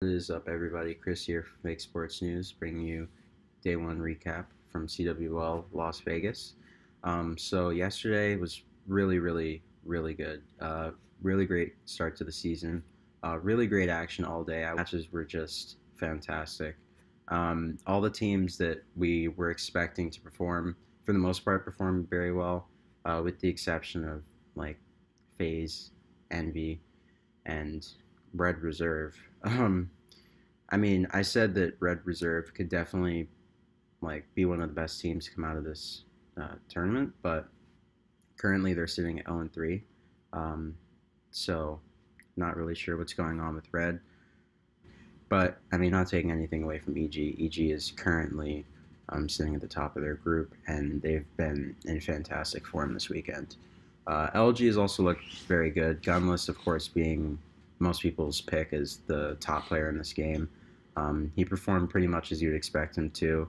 What is up, everybody? Chris here from Fake Sports News, bringing you day one recap from CWL Las Vegas. So yesterday was really good. Really great start to the season. Really great action all day. Matches were just fantastic. All the teams that we were expecting to perform, for the most part, performed very well, with the exception of like FaZe, Envy, and Red Reserve. I mean, I said that Red Reserve could definitely be one of the best teams to come out of this tournament, but currently they're sitting at 0 and 3. So not really sure what's going on with Red. But I mean, not taking anything away from EG. EG is currently sitting at the top of their group, and they've been in fantastic form this weekend. LG has also looked very good. Gunless, of course, being most people's pick as the top player in this game. He performed pretty much as you'd expect him to,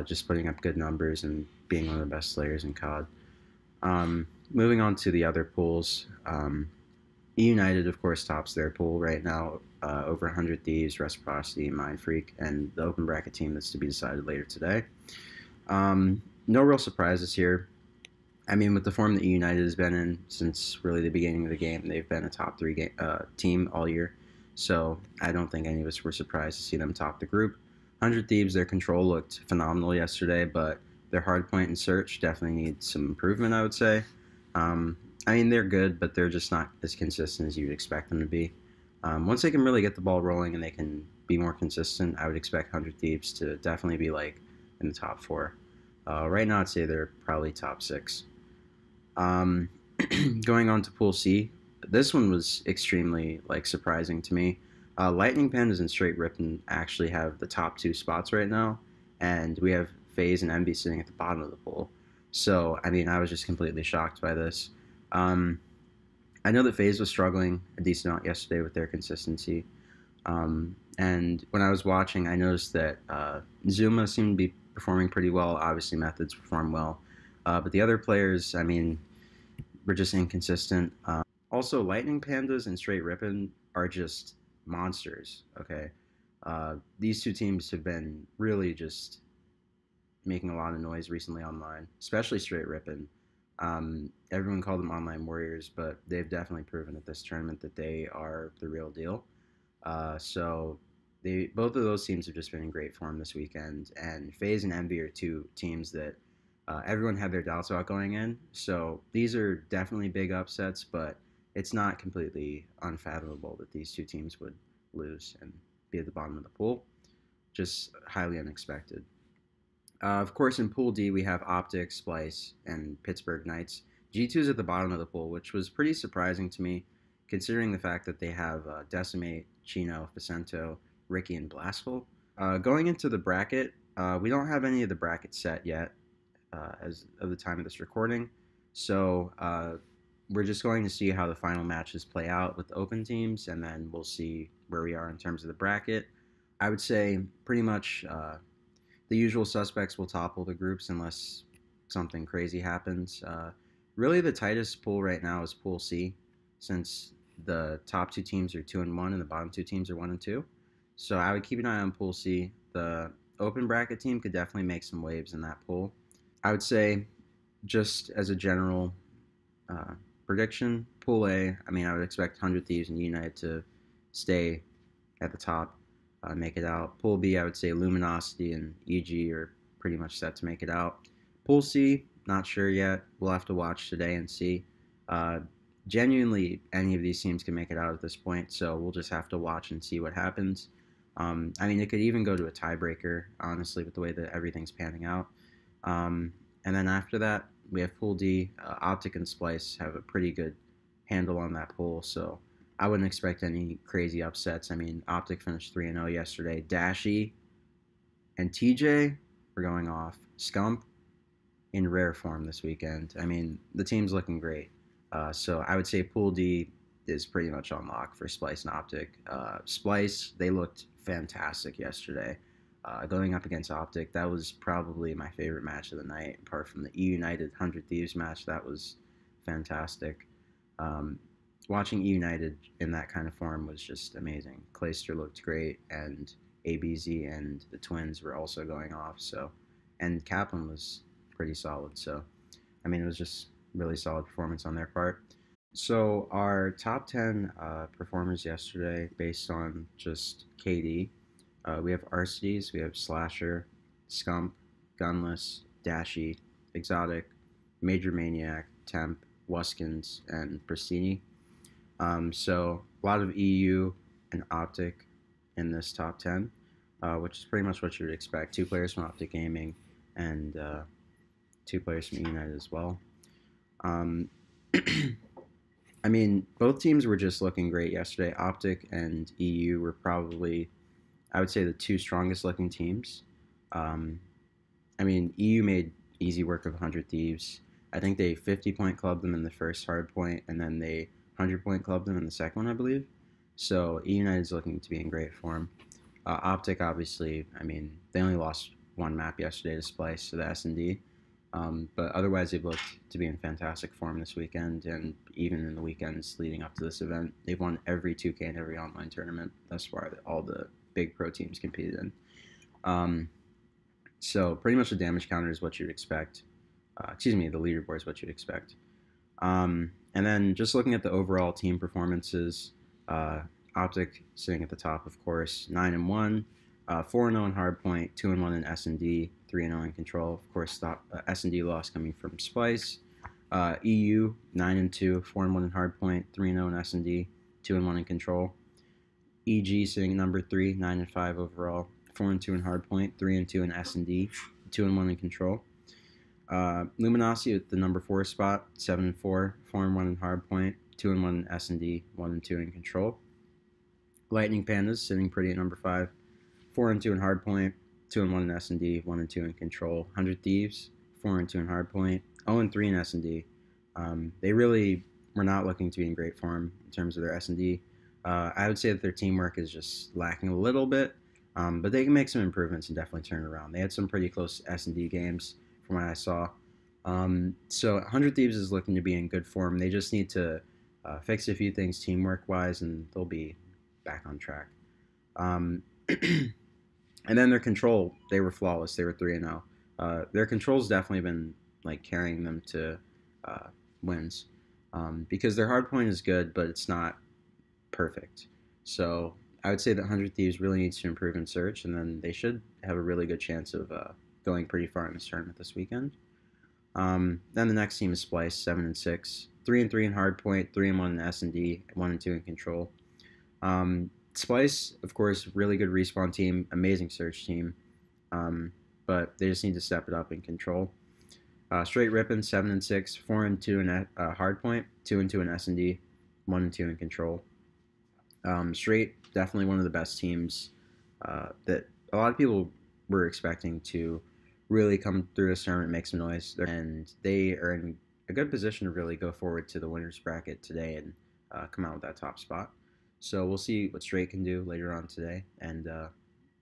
just putting up good numbers and being one of the best players in COD. Moving on to the other pools, E United, of course, tops their pool right now, over 100 Thieves, Reciprocity, Mind Freak, and the open bracket team that's to be decided later today. No real surprises here. I mean, with the form that E United has been in since really the beginning of the game, they've been a top three team all year. So I don't think any of us were surprised to see them top the group. 100 Thieves, their control looked phenomenal yesterday, but their hard point and search definitely needs some improvement, I would say. I mean, they're good, but they're just not as consistent as you'd expect them to be. Once they can really get the ball rolling and they can be more consistent, I would expect 100 Thieves to definitely be in the top four. Right now, I'd say they're probably top six. Um, Going on to Pool C, this one was extremely surprising to me. Lightning Pandas and Straight Ripon actually have the top two spots right now, and we have FaZe and Envy sitting at the bottom of the pool. So I mean, I was just completely shocked by this. Um, I know that FaZe was struggling a decent amount yesterday with their consistency. And when I was watching, I noticed that Zuma seemed to be performing pretty well. Obviously, Methods perform well. But the other players, I mean, were just inconsistent. Also, Lightning Pandas and Straight Ripon are just monsters, okay? These two teams have been really just making a lot of noise recently online, especially Straight Ripon. Everyone called them online warriors, but they've definitely proven at this tournament that they are the real deal. So both of those teams have just been in great form this weekend, and FaZe and Envy are two teams that everyone had their doubts about going in. So these are definitely big upsets, but it's not completely unfathomable that these two teams would lose and be at the bottom of the pool. Just highly unexpected. Of course, in Pool D, we have Optic, Splice, and Pittsburgh Knights. G2 is at the bottom of the pool, which was pretty surprising to me, considering the fact that they have Decimate, Chino, Vicento, Ricky, and Blastful. Going into the bracket, we don't have any of the brackets set yet as of the time of this recording. So we're just going to see how the final matches play out with the open teams, and then we'll see where we are in terms of the bracket. I would say pretty much the usual suspects will topple the groups unless something crazy happens. Really, the tightest pool right now is Pool C, since the top two teams are 2 and 1 and the bottom two teams are 1 and 2. So I would keep an eye on Pool C. The open bracket team could definitely make some waves in that pool. I would say, just as a general prediction, Pool A, I mean, I would expect 100 Thieves and United to stay at the top, make it out. Pool B, I would say Luminosity and EG are pretty much set to make it out. Pool C, not sure yet. We'll have to watch today and see. Genuinely, any of these teams can make it out at this point, so we'll just have to watch and see what happens. I mean, it could even go to a tiebreaker, honestly, with the way that everything's panning out. And then after that, we have Pool D. Optic and Splice have a pretty good handle on that pool, so I wouldn't expect any crazy upsets. I mean, Optic finished 3-0 yesterday. Dashy and TJ were going off. Scump in rare form this weekend. I mean, the team's looking great. So I would say Pool D is pretty much on lock for Splice and Optic. Splice, they looked fantastic yesterday. Going up against Optic, that was probably my favorite match of the night, apart from the E United 100 Thieves match. That was fantastic. watching E United in that kind of form was just amazing. Clayster looked great, and ABZ and the Twins were also going off. So, and Kaplan was pretty solid. So, I mean, it was just really solid performance on their part. So, our top 10 performers yesterday, based on just KD, we have Arcides, we have Slasher, Scump, Gunless, Dashy, Exotic, Major Maniac, Temp, Wuskins, and Pristini. So a lot of EU and Optic in this top 10, which is pretty much what you would expect. Two players from Optic Gaming and two players from United as well. Um, I mean, both teams were just looking great yesterday. Optic and EU were probably, I would say, the two strongest looking teams. Um, I mean, EU made easy work of 100 Thieves. I think they 50-point clubbed them in the first hard point, and then they 100-point clubbed them in the second one, I believe. So E United's looking to be in great form. Optic, obviously, I mean, they only lost one map yesterday to Splice to the S&D. But otherwise, they've looked to be in fantastic form this weekend, and even in the weekends leading up to this event. They've won every 2K and every online tournament thus far that all the big pro teams competed in. Um, so pretty much the damage counter is what you'd expect. The leaderboard is what you'd expect. And then just looking at the overall team performances, uh, Optic sitting at the top, of course, 9-1, 4-0 in hardpoint, 2-1 in S&D, 3-0 in control. Of course, S&D loss coming from Splice. EU 9-2, 4-1 in hardpoint, 3-0 in S&D, 2-1 in control. EG sitting at number 3, 9-5 overall, 4-2 in hardpoint, 3-2 in S&D, 2-1 in control. Luminosity at the number 4 spot, 7-4, 4-1 in hardpoint, 2-1 in S&D, 1-2 in control. Lightning Pandas sitting pretty at number 5, 4-2 in hardpoint, 2-1 in S&D, 1-2 in control. 100 Thieves, 4-2 in hardpoint, 0-3 in S&D. They really were not looking to be in great form in terms of their S&D. I would say that their teamwork is just lacking a little bit, but they can make some improvements and definitely turn it around. They had some pretty close S&D games from what I saw. So 100 Thieves is looking to be in good form. They just need to fix a few things teamwork-wise, and they'll be back on track. And then their control, they were flawless. They were 3-0. Their control's definitely been like carrying them to wins because their hard point is good, but it's not perfect. So I would say that 100 Thieves really needs to improve in search, and then they should have a really good chance of going pretty far in this tournament this weekend. Then the next team is Splice, 7-6, 3-3 in hardpoint, 3-1 in S&D, 1-2 in control. Splice, of course, really good respawn team, amazing search team, but they just need to step it up in control. Straight Rippin, 7-6, 4-2 in hardpoint, 2-2 in S&D, 1-2 in control. Straight, definitely one of the best teams that a lot of people were expecting to really come through this tournament, make some noise, and they are in a good position to really go forward to the winners bracket today and come out with that top spot. So we'll see what Straight can do later on today, and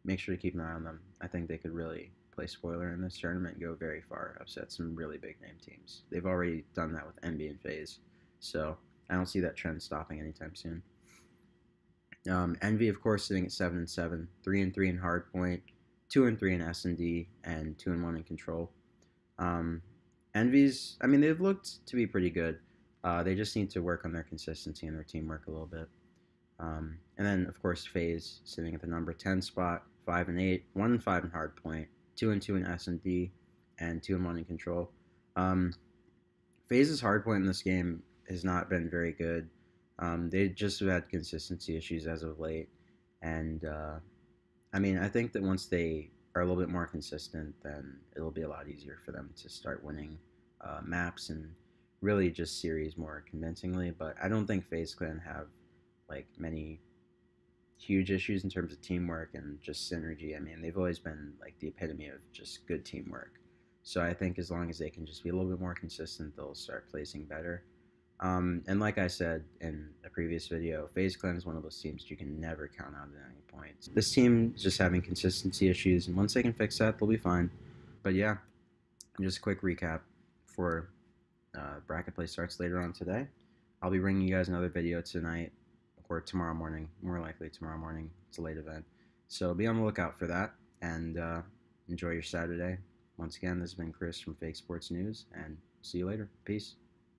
make sure to keep an eye on them. I think they could really play spoiler in this tournament and go very far, upset some really big name teams. They've already done that with NB and FaZe, so I don't see that trend stopping anytime soon. Envy, of course, sitting at 7-7, 3-3 in hardpoint, 2-3 in S&D, and 2-1 in control. Envy's, I mean, they've looked to be pretty good. They just need to work on their consistency and their teamwork a little bit. And then, of course, FaZe sitting at the number 10 spot, 5-8, 1-5 in hardpoint, 2-2 in S&D, and 2-1 in control. FaZe's hardpoint in this game has not been very good. They just have had consistency issues as of late, and I mean, I think that once they are a little bit more consistent, then it'll be a lot easier for them to start winning maps and really just series more convincingly. But I don't think FaZe Clan have like many huge issues in terms of teamwork and just synergy. I mean, they've always been like the epitome of just good teamwork. So I think as long as they can just be a little bit more consistent, they'll start placing better. And like I said in a previous video, FaZe Clan is one of those teams you can never count out at any point. This team is just having consistency issues, and once they can fix that, they'll be fine. But yeah, just a quick recap for bracket play starts later on today. I'll be bringing you guys another video tonight or tomorrow morning, more likely tomorrow morning. It's a late event. So be on the lookout for that, and enjoy your Saturday. Once again, this has been Chris from Fake Sports News, and see you later. Peace.